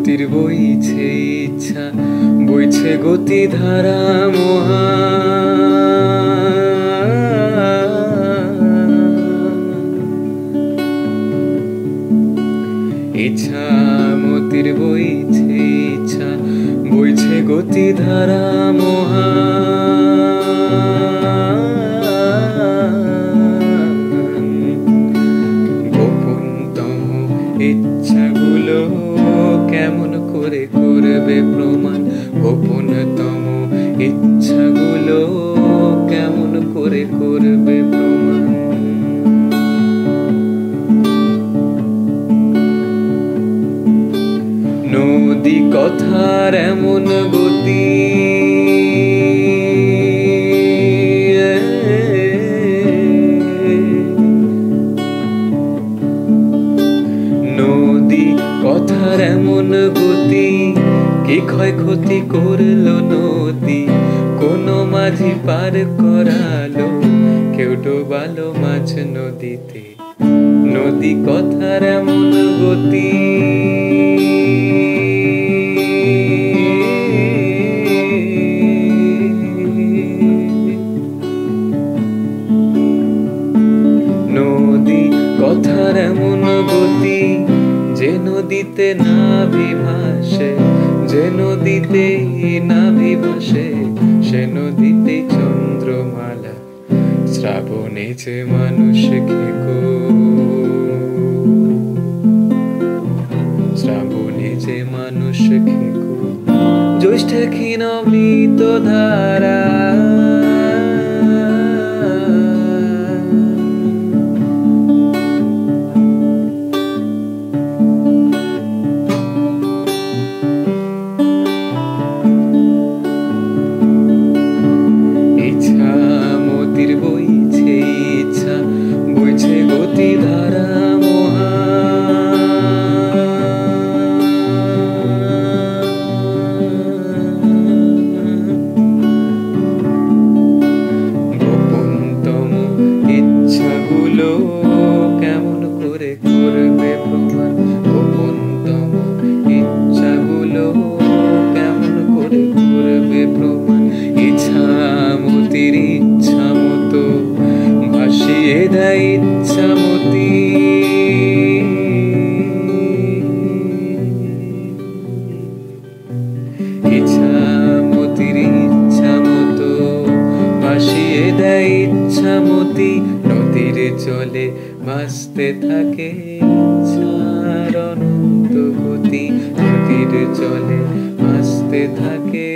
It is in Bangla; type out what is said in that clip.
মতির বইছে ইচ্ছা, বইছে গতি ধারা মহা। ইচ্ছা মতির বইছে ইচ্ছা, বইছে গতি ধারা মহা। গোপনতম ইচ্ছাগুলো কেমন করে করবে প্রমাণ? গোপনতম ইচ্ছাগুলো কেমন করে করবে প্রমাণ? নদী কথার এমন গতি, নদী কথার এমন গতি, কি ক্ষয়ক্ষতি করলো নদী? কোন মাঝি পার করালো, কেউ ডোবালো মাছ নদীতে। নদী কথার এমন গতি, নদী কথার এমন গতি, যে নদীতে নাভি ভাসে, যে নদীতে নাভি ভাসে, সে নদীতে চন্দ্রমালা। শ্রাবণে যে মানুষ খেকো, শ্রাবণে যে মানুষ খেকো, জ্যৈষ্ঠে ক্ষীণ মৃত ধারা। ইচ্ছা মতির বইছে ইচ্ছা, বইছে গতি ধারা মহা। গোপনতম ইচ্ছাগুলো কেমন করে করবে প্রমাণ? গোপনতম ইচ্ছাগুলো কেমন করে করবে প্রমাণ? ইচ্ছা মতির ইচ্ছা মতো ভাসিয়ে দেয় ইচ্ছা মতি। ইচ্ছা মতির ইচ্ছা মতো ভাসিয়ে দেয় ইচ্ছা মতি। নদীর জলে ভাসতে থাকে ইচ্ছার অনন্ত গতি, নদীর জলে ভাসতে থাকে